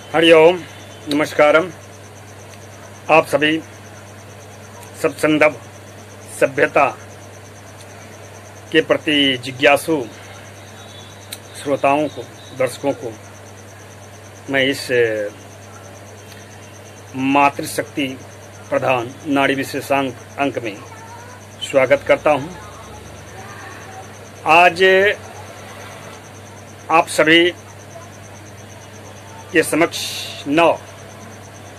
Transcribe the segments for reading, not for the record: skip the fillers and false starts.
हरिओम, नमस्कारम। आप सभी सत्संदर्भ सभ्यता के प्रति जिज्ञासु श्रोताओं को, दर्शकों को मैं इस मातृशक्ति प्रधान नाड़ी विशेषांक अंक में स्वागत करता हूं। आज आप सभी के समक्ष 9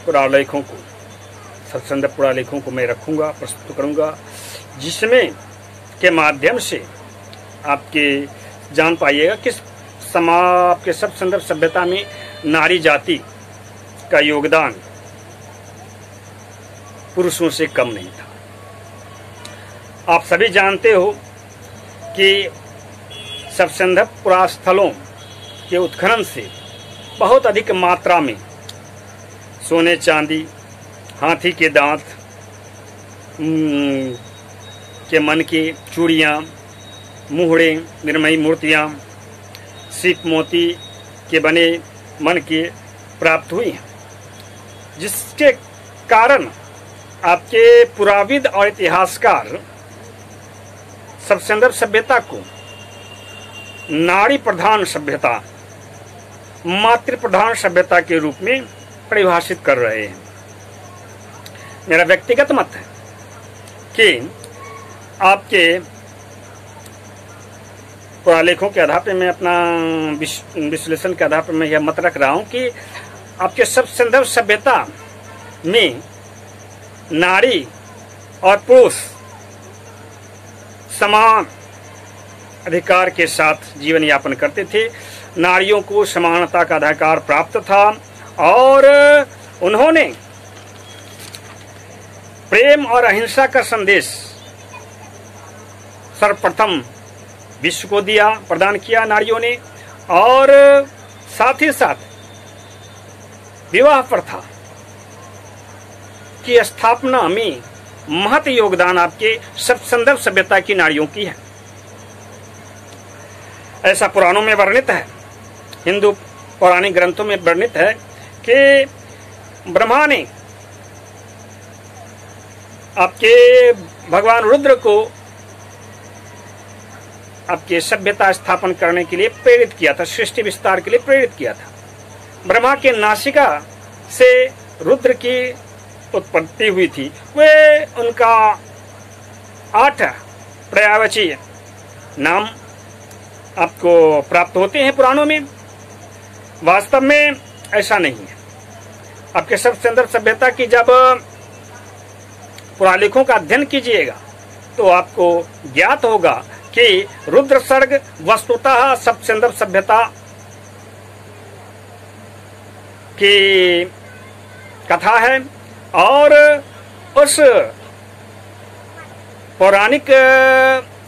पुरालेखों को, सत्संदर्भ पुरालेखों को मैं रखूंगा, प्रस्तुत करूंगा, जिसमें के माध्यम से आपके जान पाइएगा कि आपके सत्संदर्भ सभ्यता में नारी जाति का योगदान पुरुषों से कम नहीं था। आप सभी जानते हो कि सत्संदर्भ पुरास्थलों के उत्खनन से बहुत अधिक मात्रा में सोने चांदी, हाथी के दांत के मन की चूड़ियाँ, मुहड़े, निर्मयी मूर्तियाँ, सीप मोती के बने मन के प्राप्त हुई हैं, जिसके कारण आपके पुराविद और इतिहासकार सत्संदर्भ सभ्यता को नारी प्रधान सभ्यता, मातृ प्रधान सभ्यता के रूप में परिभाषित कर रहे हैं। मेरा व्यक्तिगत मत है कि आपके पुरालेखों के आधार पर मैं अपना विश्लेषण के आधार पर मैं यह मत रख रहा हूं कि आपके सत्संदर्भ सभ्यता में नारी और पुरुष समान अधिकार के साथ जीवन यापन करते थे। नारियों को समानता का अधिकार प्राप्त था और उन्होंने प्रेम और अहिंसा का संदेश सर्वप्रथम विश्व को दिया, प्रदान किया नारियों ने। और साथ ही साथ विवाह प्रथा की स्थापना में महत योगदान आपके सत्संदर्भ सभ्यता की नारियों की है। ऐसा पुराणों में वर्णित है, हिंदू पौराणिक ग्रंथों में वर्णित है कि ब्रह्मा ने आपके भगवान रुद्र को आपके सभ्यता स्थापन करने के लिए प्रेरित किया था, सृष्टि विस्तार के लिए प्रेरित किया था। ब्रह्मा के नासिका से रुद्र की उत्पत्ति हुई थी। वे उनका 8 पर्यायवाची नाम आपको प्राप्त होते हैं पुराणों में। वास्तव में ऐसा नहीं है। आपके सत्संदर्भ सभ्यता की जब पुरालेखों का अध्ययन कीजिएगा तो आपको ज्ञात होगा कि रुद्र सर्ग वस्तुतः सत्संदर्भ सभ्यता की कथा है और उस पौराणिक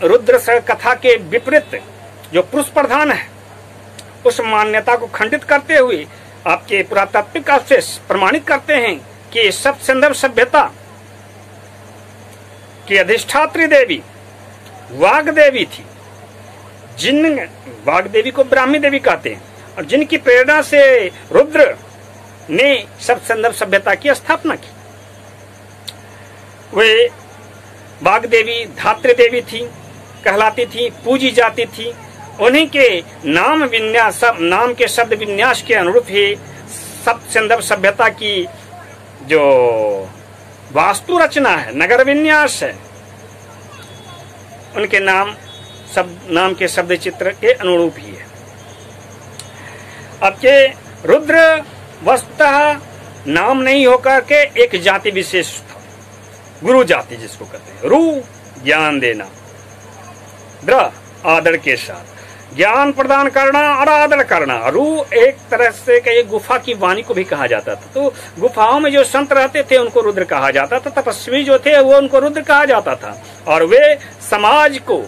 रुद्र सर्ग कथा के विपरीत जो पुरुष प्रधान है, उस मान्यता को खंडित करते हुए आपके पुरातात्विक अवशेष प्रमाणित करते हैं कि सत्संदर्भ सभ्यता की अधिष्ठात्री देवी वाग देवी थी, जिन वाग देवी को ब्राह्मी देवी कहते हैं, और जिनकी प्रेरणा से रुद्र ने सत्संदर्भ सभ्यता की स्थापना की। वे वाग देवी धात्री देवी थी, कहलाती थी, पूजी जाती थी। उन्हीं के नाम विन्यास, नाम के शब्द विन्यास के अनुरूप ही सत्संदर्भ सभ्यता की जो वास्तु रचना है, नगर विन्यास है, उनके नाम के शब्द चित्र के अनुरूप ही है। आपके रुद्र वस्तुतः नाम नहीं होकर के एक जाति विशेष था, गुरु जाति जिसको कहते हैं। रु ज्ञान देना, द्र आदर के साथ ज्ञान प्रदान करना और आदर करना। रु एक तरह से एक गुफा की वाणी को भी कहा जाता था। तो गुफाओं में जो संत रहते थे उनको रुद्र कहा जाता था, तपस्वी जो थे वो उनको रुद्र कहा जाता था। और वे समाज को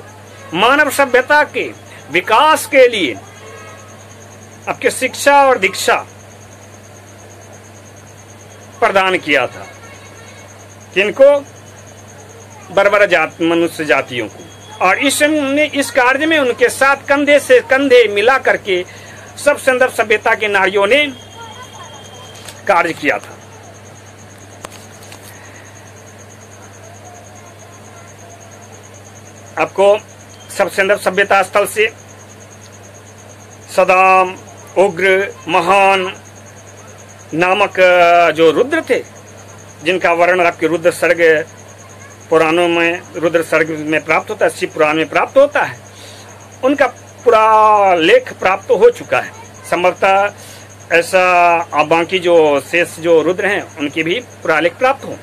मानव सभ्यता के विकास के लिए आपके शिक्षा और दीक्षा प्रदान किया था। किनको? बर्बर मनुष्य जातियों को। और इस कार्य में उनके साथ कंधे से कंधे मिला करके सत्संदर्भ सभ्यता के नारियों ने कार्य किया था। आपको सबसेंदर सभ्यता स्थल से सदाम, उग्र, महान नामक जो रुद्र थे, जिनका वर्णन आपके रुद्र सर्ग पुराणों में, रुद्र सर्ग में प्राप्त होता है, शिव पुराण में प्राप्त होता है, उनका पूरा लेख प्राप्त हो चुका है। संभवतः ऐसा बाकी जो शेष जो रुद्र हैं उनकी भी पूरा लेख प्राप्त हो।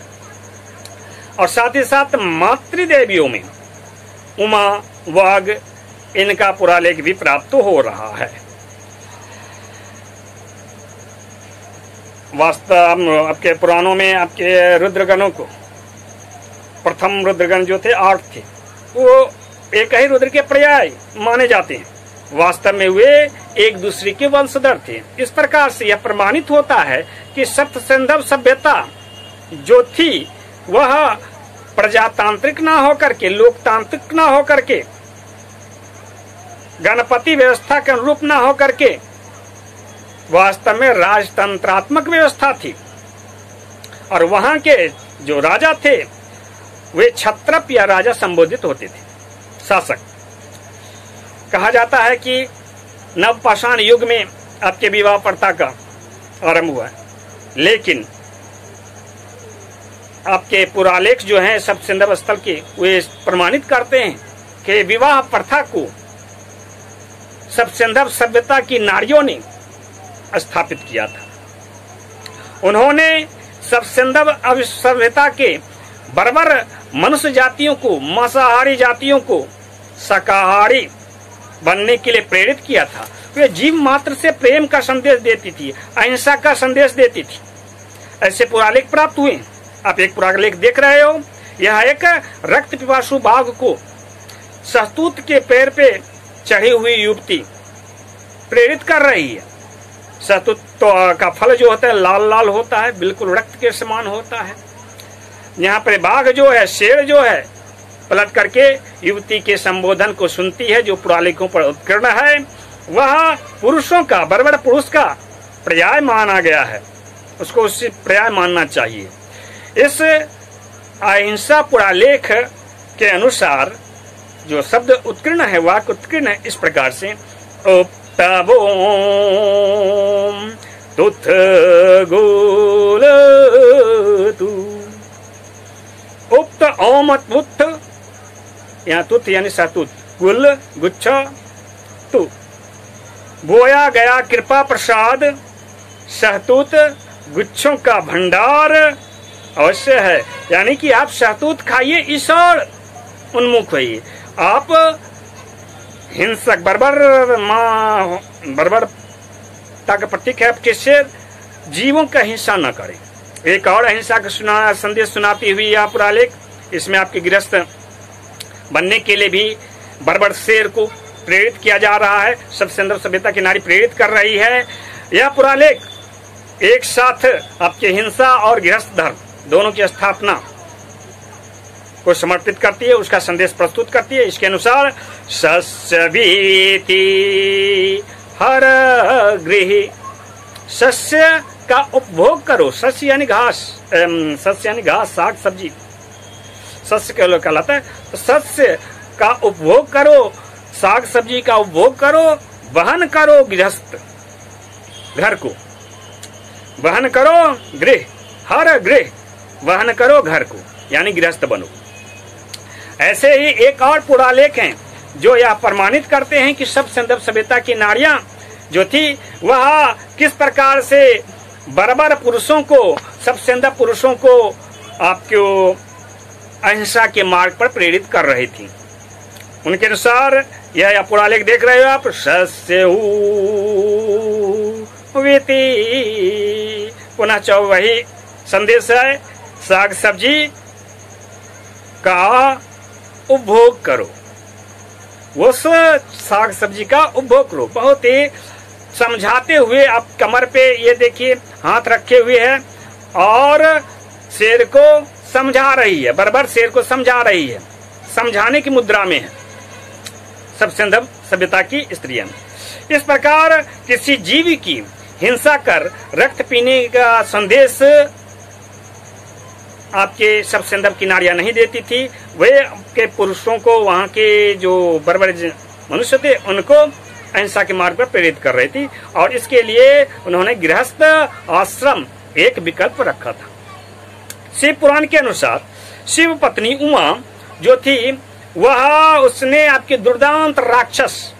और साथ ही साथ मातृदेवियों में उमा, वाग, इनका पूरा लेख भी प्राप्त हो रहा है। वास्तव आपके पुराणों में आपके रुद्रगणों को, प्रथम रुद्रगण जो थे 8 थे, वो एक ही रुद्र के पर्याय माने जाते हैं। वास्तव में वे एक दूसरे के वंशधर थे। इस प्रकार से यह प्रमाणित होता है कि सप्तसिंधव सभ्यता जो थी वह प्रजातांत्रिक ना होकर के, लोकतांत्रिक ना होकर के, गणपति व्यवस्था के अनुरूप ना होकर के वास्तव में राजतंत्रात्मक व्यवस्था थी। और वहां के जो राजा थे वे क्षत्रप या राजा संबोधित होते थे, शासक। कहा जाता है कि नवपाषाण युग में आपके विवाह प्रथा का आरंभ हुआ है, लेकिन आपके पुरालेख जो हैं सप्तसिंधव स्थल के, वे प्रमाणित करते हैं कि विवाह प्रथा को सप्तसिंधव सभ्यता की नारियों ने स्थापित किया था। उन्होंने सप्तसिंधव सभ्यता के बर्बर मनुष्य जातियों को, मांसाहारी जातियों को शाकाहारी बनने के लिए प्रेरित किया था। वे जीव मात्र से प्रेम का संदेश देती थी, अहिंसा का संदेश देती थी। ऐसे पुरालेख प्राप्त हुए। आप एक पुरालेख देख रहे हो, यह एक रक्त पिपासु बाघ को सहतूत के पैर पे चढ़ी हुई युवती प्रेरित कर रही है। सहतूत का फल जो होता है लाल लाल होता है, बिल्कुल रक्त के समान होता है। यहाँ पर बाघ जो है, शेर जो है, पलट करके युवती के संबोधन को सुनती है, जो पुरालेखों पर उत्कीर्ण है। वह पुरुषों का, बर्बर पुरुष का पर्याय माना गया है, उसको उससे पर्याय मानना चाहिए। इस अहिंसा पुरालेख के अनुसार जो शब्द उत्कीर्ण है, वाक्य उत्कीर्ण है इस प्रकार से, उपतवोम तुथ गोल तू, उक्त ओम तुथ, यहाँ तुथ यानी सहतूत, गुल गुच्छा तू, बोया गया कृपा प्रसाद, सहतूत गुच्छों का भंडार अवश्य है। यानी कि आप सहतूत खाइए, ईश्वर उन्मुख होइए। आप हिंसक बर्बरता का प्रतीक है आपके शेर, जीवों का हिंसा न करें। एक और अहिंसा का संदेश सुनाती हुई यह पुरालेख, इसमें आपके गृहस्थ बनने के लिए भी बर्बर शेर को प्रेरित किया जा रहा है। सप्तसिंधव सभ्यता की नारी प्रेरित कर रही है। यह पुरालेख एक साथ आपके हिंसा और गृहस्थ धर्म दोनों की स्थापना को समर्पित करती है, उसका संदेश प्रस्तुत करती है। इसके अनुसार सस्य भीति हर गृह, सस्य का उपभोग करो। सस्य यानी घास, सस्य यानी घास, साग सब्जी, सस्य कहलाता है। तो सस्य का उपभोग करो, साग सब्जी का उपभोग करो, वहन करो गृहस्थ घर को, वहन करो गृह, हर गृह वहन करो घर को, यानी गृहस्थ बनो। ऐसे ही एक और पुरालेख हैं जो यह प्रमाणित करते हैं कि सप्तसिंधव सभ्यता की नारियां जो थी वह किस प्रकार से बर्बर पुरुषों को, सप्तसिंधव पुरुषों को आपको अहिंसा के मार्ग पर प्रेरित कर रही थी। उनके अनुसार यह पुरालेख देख रहे हो आप, सस्य पुनः चौ वही संदेश है, साग सब्जी का उपभोग करो। उस साग सब्जी का उपभोग करो। बहुत ही समझाते हुए आप कमर पे ये देखिए हाथ रखे हुए हैं और शेर को समझा रही है, बर्बर शेर को समझा रही है, समझाने की मुद्रा में है सप्तसिंधव सभ्यता की स्त्रियां। इस प्रकार किसी जीव की हिंसा कर रक्त पीने का संदेश आपके सब संदर्भ की नारियां नहीं देती थी। वे के पुरुषों को, वहां के जो बर्बर मनुष्य थे, उनको अहिंसा के मार्ग पर प्रेरित कर रही थी। और इसके लिए उन्होंने गृहस्थ आश्रम एक विकल्प रखा था। शिव पुराण के अनुसार शिव पत्नी उमा जो थी, वह उसने आपके दुर्दांत राक्षस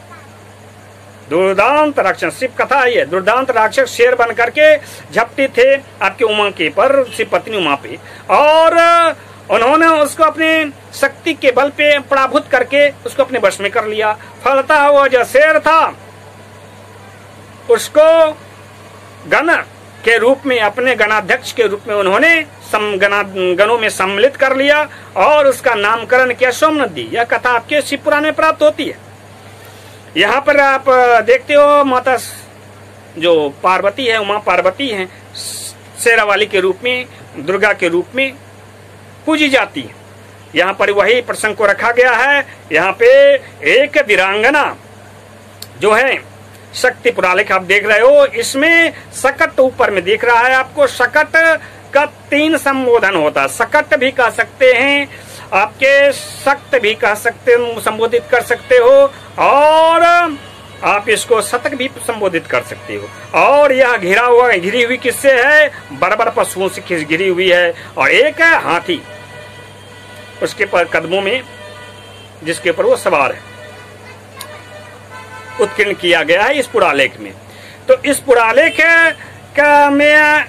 शिव कथा है ये, दुर्दांत राक्षस शेर बन करके झपटे थे आपके उमा के पर, शिव पत्नी उमा पे, और उन्होंने उसको अपने शक्ति के बल पे पराभूत करके उसको अपने वश में कर लिया। फलतः वो जो शेर था उसको गण के रूप में, अपने गणाध्यक्ष के रूप में उन्होंने गणों में सम्मिलित कर लिया और उसका नामकरण किया सोमनदी। यह कथा आपके शिव पुराण में प्राप्त होती है। यहाँ पर आप देखते हो माता जो पार्वती है, उमा पार्वती है, शेरावाली के रूप में, दुर्गा के रूप में पूजी जाती है। यहाँ पर वही प्रसंग को रखा गया है। यहाँ पे एक वीरांगना जो है, शक्ति पुरालेख आप देख रहे हो, इसमें सकट ऊपर में दिख रहा है आपको। सकट का 3 संबोधन होता है। सकट भी कह सकते हैं, आपके शक्त भी कह सकते, संबोधित कर सकते हो, और आप इसको शतक भी संबोधित कर सकते हो। और यह घिरी हुई किससे है? बर्बर पशुओं से घिरी हुई है। और एक है हाथी, उसके पर कदमों में, जिसके ऊपर वो सवार है, उत्कीर्ण किया गया है इस पुरालेख में। तो इस पुरालेख का में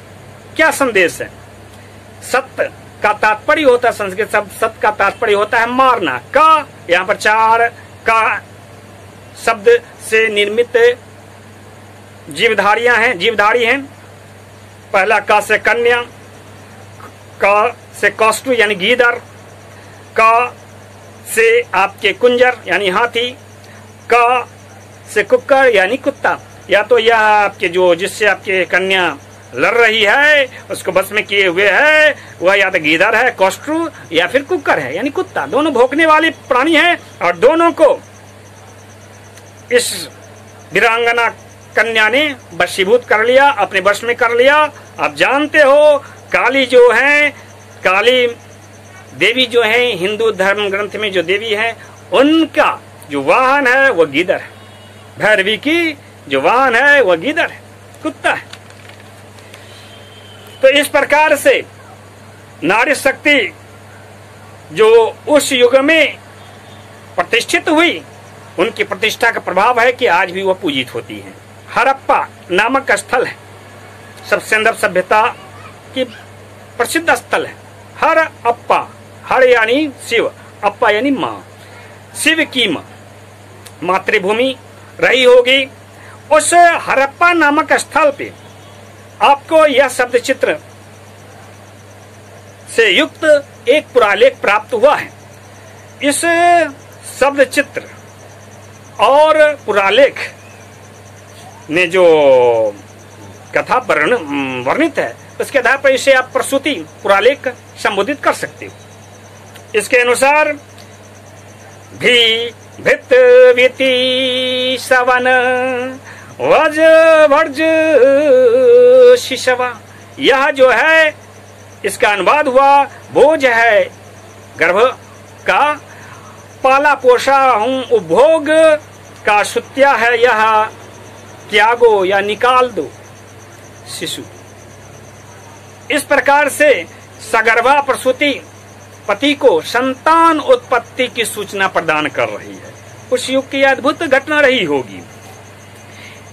क्या संदेश है? सत्य का तात्पर्य होता है, संस्कृत शब्द सत्य का तात्पर्य होता है मारना। का यहाँ पर 4 का शब्द से निर्मित जीवधारी हैं। पहला का से कन्या, का से कौष्टु यानी गीदड़, का से आपके कुंजर यानी हाथी, का से कुक्कर यानी कुत्ता। या तो यह आपके जो जिससे आपके कन्या लड़ रही है उसको बस में किए हुए है, वह या तो गीदड़ है, कौष्टु, या फिर कुक्कर है यानी कुत्ता। दोनों भौंकने वाले प्राणी हैं और दोनों को इस वीरांगना कन्या ने वशीभूत कर लिया, अपने वश में कर लिया। आप जानते हो काली जो है, काली देवी जो है, हिंदू धर्म ग्रंथ में जो देवी है, उनका जो वाहन है वह गीदड़ है। भैरवी की जो वाहन है वह गीदड़ है, कुत्ता है। तो इस प्रकार से नारी शक्ति जो उस युग में प्रतिष्ठित हुई, उनकी प्रतिष्ठा का प्रभाव है कि आज भी वह पूजित होती है। हड़प्पा नामक स्थल है, सब सिंधु सभ्यता की प्रसिद्ध स्थल है। हड़प्पा, हड़ यानी शिव, अप्पा यानी माँ, शिव की माँ मातृभूमि रही होगी। उस हड़प्पा नामक स्थल पे आपको यह शब्द चित्र से युक्त एक पुरालेख प्राप्त हुआ है। इस शब्द चित्र और पुरालेख ने जो कथा वर्णित है, उसके आधार पर इसे आप प्रसूति पुरालेख संबोधित कर सकते हो। इसके अनुसार भी भित विति सवन वज वर्ज शिशवा, यह जो है इसका अनुवाद हुआ, बोझ है गर्भ का, पाला पोषा हूं उपभोग का सुत्या है यह, त्यागो या निकाल दो शिशु। इस प्रकार से सगर्भा प्रसूति पति को संतान उत्पत्ति की सूचना प्रदान कर रही है। उस युग की अद्भुत घटना रही होगी।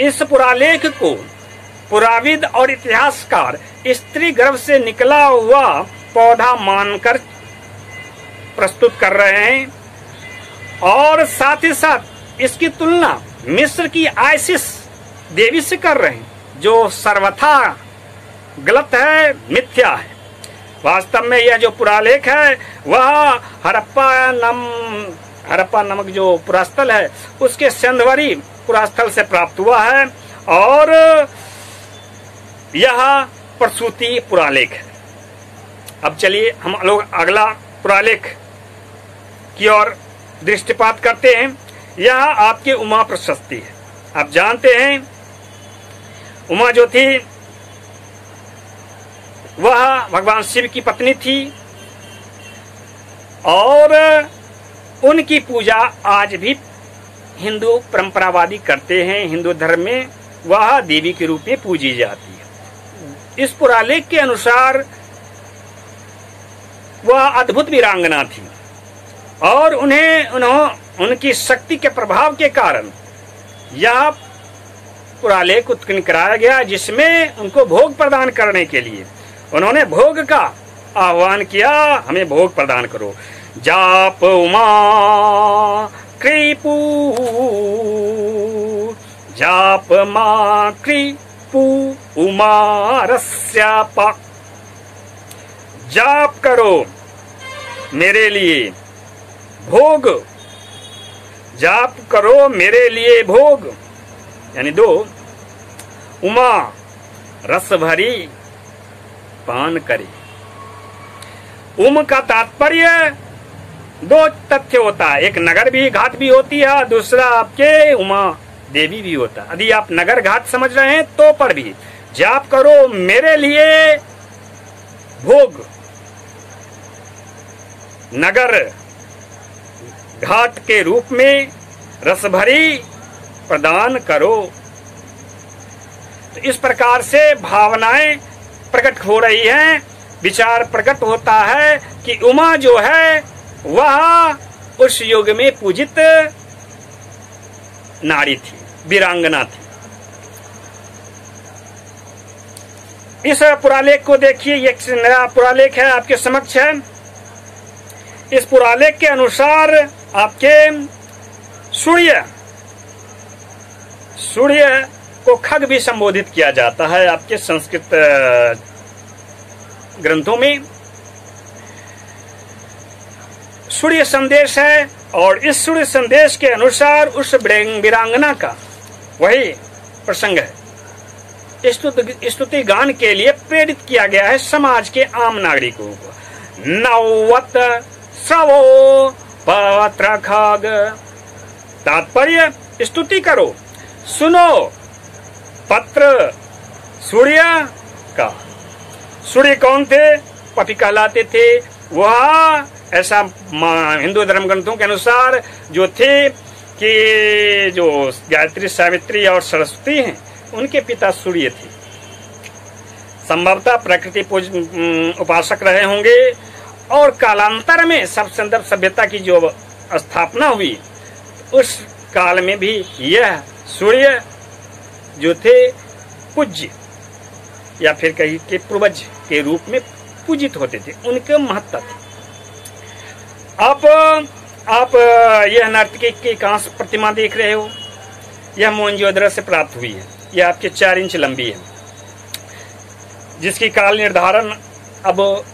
इस पुरालेख को पुराविद और इतिहासकार स्त्री गर्भ से निकला हुआ पौधा मानकर प्रस्तुत कर रहे हैं, और साथ ही साथ इसकी तुलना मिस्र की आइसिस देवी से कर रहे हैं, जो सर्वथा गलत है, मिथ्या है। वास्तव में यह जो पुरालेख है वह हड़प्पा नामक जो पुरास्थल है उसके सिंधवरी पुरास्थल से प्राप्त हुआ है, और यह प्रसूति पुरालेख है। अब चलिए हम लोग अगला पुरालेख की ओर दृष्टिपात करते हैं। यह आपके उमा प्रशस्ति है। आप जानते हैं उमा जो थी वह भगवान शिव की पत्नी थी और उनकी पूजा आज भी हिंदू परंपरावादी करते हैं। हिंदू धर्म में वह देवी के रूप में पूजी जाती है। इस पुरालेख के अनुसार वह अद्भुत वीरांगना थी और उनकी शक्ति के प्रभाव के कारण यह पुरालेख उत्कीर्ण कराया गया, जिसमें उनको भोग प्रदान करने के लिए उन्होंने भोग का आह्वान किया, हमें भोग प्रदान करो। जाप उमा कृपू, जाप मा कृपू उमा रस्यापा। जाप करो मेरे लिए भोग, जाप करो मेरे लिए भोग, यानी दो उमा रस भरी पान करे। उम का तात्पर्य दो तथ्य होता है, एक नगर भी घाट भी होती है, दूसरा आपके उमा देवी भी होता है। यदि आप नगर घाट समझ रहे हैं तो पर भी जाप करो मेरे लिए भोग, नगर घाट के रूप में रस भरी प्रदान करो। तो इस प्रकार से भावनाएं प्रकट हो रही हैं, विचार प्रकट होता है कि उमा जो है वह उस युग में पूजित नारी थी, वीरांगना थी। इस पुरालेख को देखिए, एक नया पुरालेख है आपके समक्ष है। इस पुरालेख के अनुसार आपके सूर्य को खग भी संबोधित किया जाता है आपके संस्कृत ग्रंथों में। सूर्य संदेश है और इस सूर्य संदेश के अनुसार उस वीरांगना का वही प्रसंग है। स्तुति गान के लिए प्रेरित किया गया है समाज के आम नागरिकों को। नववत श्रवो पत्र खग, तात्पर्य स्तुति करो, सुनो पत्र सूर्य का। सूर्य कौन थे? पति कहलाते थे। वह ऐसा हिंदू धर्म ग्रंथों के अनुसार जो थे कि जो गायत्री, सावित्री और सरस्वती हैं, उनके पिता सूर्य थे। संभवतः प्रकृति उपासक रहे होंगे और कालांतर में सब संदर्भ सभ्यता की जो स्थापना हुई उस काल में भी यह सूर्य जो थे पूज्य या फिर कहीं के पूर्वज के रूप में पूजित होते थे, उनके महत्ता थी। आप यह नर्तकी की कांस प्रतिमा देख रहे हो, यह मोहनजोदड़ो से प्राप्त हुई है। यह आपके 4 इंच लंबी है, जिसकी काल निर्धारण अब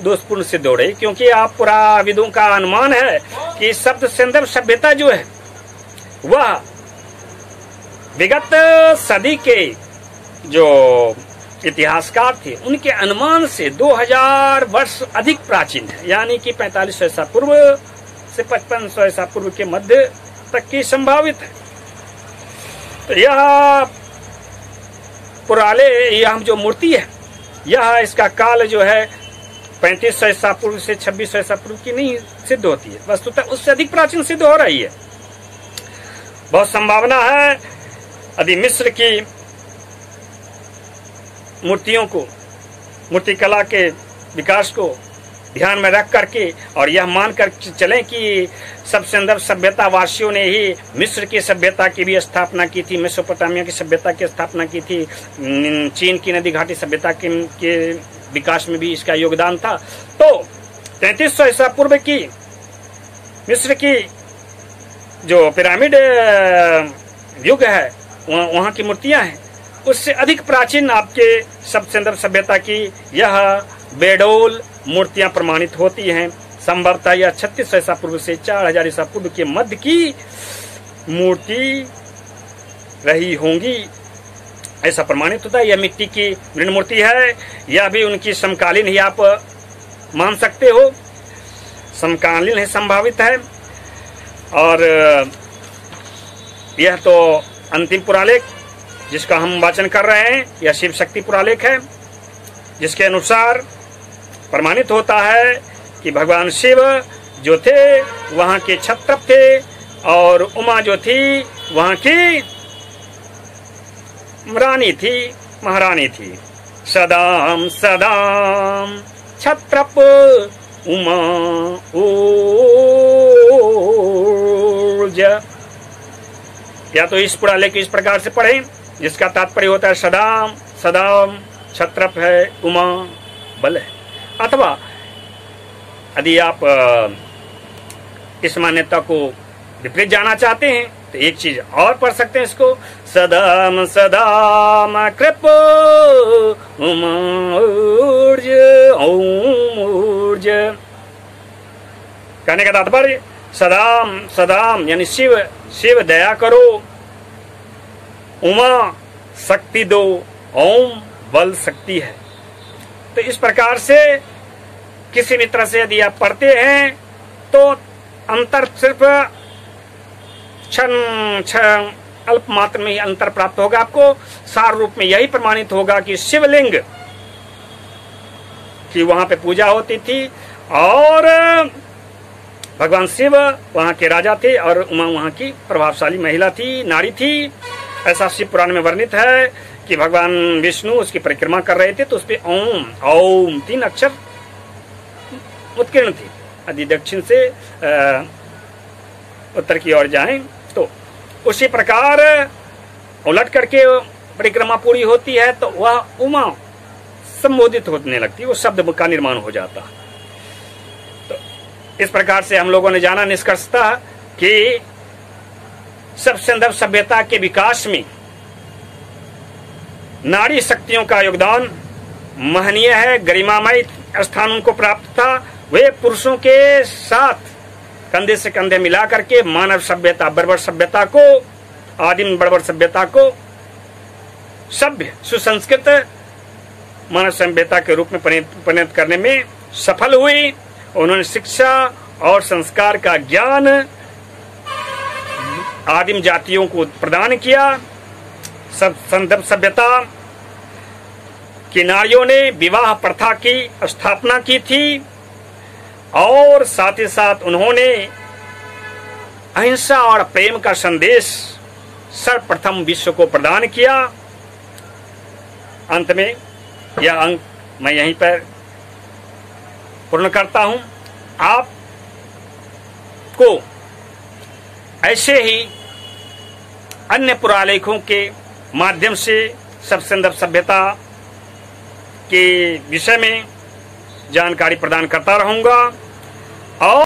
दोषपूर्ण सिद्ध हो रही, क्योंकि आप पुराविदों का अनुमान है कि शब्द संदर्भ सभ्यता जो है वह विगत सदी के जो इतिहासकार थे उनके अनुमान से 2000 वर्ष अधिक प्राचीन है, यानी कि 4500 ईसा पूर्व से 5500 ईसा पूर्व के मध्य तक की संभावित है। तो यह पुराले यह जो मूर्ति है, यह इसका काल जो है 3500 ईसा पूर्व से 2600 ईसा पूर्व की नहीं सिद्ध होती है, वस्तुतः उससे अधिक प्राचीन सिद्ध हो रही है। बहुत संभावना है यदि मिस्र की मूर्तियों को, मूर्ति कला के विकास को ध्यान में रख करके और यह मानकर चलें कि सब संदर्भ सभ्यता वासियों ने ही मिस्र की सभ्यता की भी स्थापना की थी, मेसोपोटामिया की सभ्यता की स्थापना की थी, चीन की नदी घाटी सभ्यता के विकास में भी इसका योगदान था। तो 3300 ईसा पूर्व की मिस्र की जो पिरामिड युग है, वहां की मूर्तियां हैं, उससे अधिक प्राचीन आपके सब संदर्भ सभ्यता की यह बेडोल मूर्तियां प्रमाणित होती हैं। संभवतः यह 3600 ईसा पूर्व से 4000 ईसा पूर्व के मध्य की मूर्ति रही होंगी, ऐसा प्रमाणित होता है। यह मिट्टी की मृण मूर्ति है, यह भी उनकी समकालीन ही आप मान सकते हो, समकालीन है, संभावित है। और यह तो अंतिम पुरालेख जिसका हम वाचन कर रहे हैं, यह शिव शक्ति पुरालेख है, जिसके अनुसार प्रमाणित होता है कि भगवान शिव जो थे वहां के क्षत्रप थे और उमा जो थी वहां की रानी थी, महारानी थी। सदाम सदाम क्षत्रप उमा ऊर्ज। या तो इस पुरालेख को इस प्रकार से पढ़ें, जिसका तात्पर्य होता है सदाम सदाम क्षत्रप है, उमा बल है। अथवा यदि आप इस मान्यता को विपरीत जाना चाहते हैं तो एक चीज और पढ़ सकते हैं इसको, सदाम सदाम कृप ऊर्ज ओम ऊर्ज। कहने का तात्पर्य सदाम सदाम यानी शिव, शिव दया करो, उमा शक्ति दो, ओम बल शक्ति है। तो इस प्रकार से किसी भी तरह से यदि आप पढ़ते हैं तो अंतर सिर्फ क्षण अल्प मात्र में ही अंतर प्राप्त होगा आपको। सार रूप में यही प्रमाणित होगा कि शिवलिंग की वहां पे पूजा होती थी और भगवान शिव वहां के राजा थे और उमा वहां की प्रभावशाली महिला थी, नारी थी। ऐसा शिव पुराण में वर्णित है कि भगवान विष्णु उसकी परिक्रमा कर रहे थे तो उस पे ओम ओम 3 अक्षर उत्कीर्ण थी। यदि दक्षिण से उत्तर की ओर जाएं तो उसी प्रकार उलट करके परिक्रमा पूरी होती है तो वह उमा संबोधित होने लगती, वो शब्द का निर्माण हो जाता। तो इस प्रकार से हम लोगों ने जाना निष्कर्षतः कि सब संदर्भ सभ्यता के विकास में नारी शक्तियों का योगदान महनीय है, गरिमामय स्थान उनको प्राप्त था। वे पुरुषों के साथ कंधे से कंधे मिला करके मानव सभ्यता, बर्बर सभ्यता को, आदिम बर्बर सभ्यता को सभ्य सुसंस्कृत मानव सभ्यता के रूप में परिणत करने में सफल हुई। उन्होंने शिक्षा और संस्कार का ज्ञान आदिम जातियों को प्रदान किया। सब संदर्भ सभ्यता की नारियों ने विवाह प्रथा की स्थापना की थी और साथ ही साथ उन्होंने अहिंसा और प्रेम का संदेश सर्वप्रथम विश्व को प्रदान किया। अंत में यह अंक मैं यहीं पर पूर्ण करता हूं। आपको ऐसे ही अन्य पुरालेखों के माध्यम से सब संदर्भ सभ्यता के विषय में जानकारी प्रदान करता रहूंगा और